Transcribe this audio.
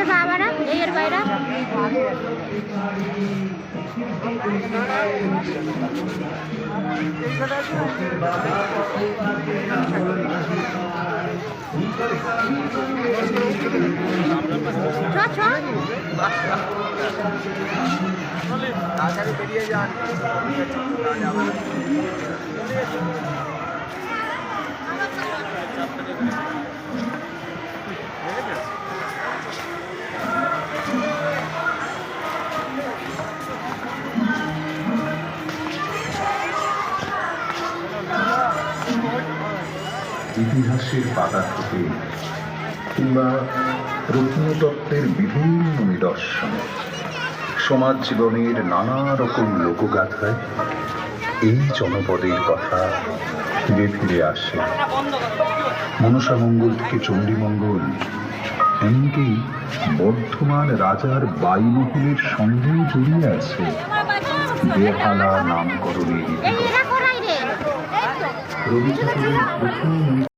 ছোট আবার এর বাইরে তাড়াতাড়ি বেরিয়ে যান। ইতিহাসের পাতা থেকে কিংবা প্রত্নতত্ত্বের বিভিন্ন নিদর্শন, সমাজ জীবনের নানা রকম লোকগাথায় এই জনপদের কথা ফিরে ফিরে আসে। মনসামঙ্গল থেকে চণ্ডীমঙ্গল, এমনকি বর্ধমান রাজার বায়ুমহলের সঙ্গেও জড়িয়ে আছে বেহালা নামকরণের ইতিহাস। রবি ঠাকুরের প্রথম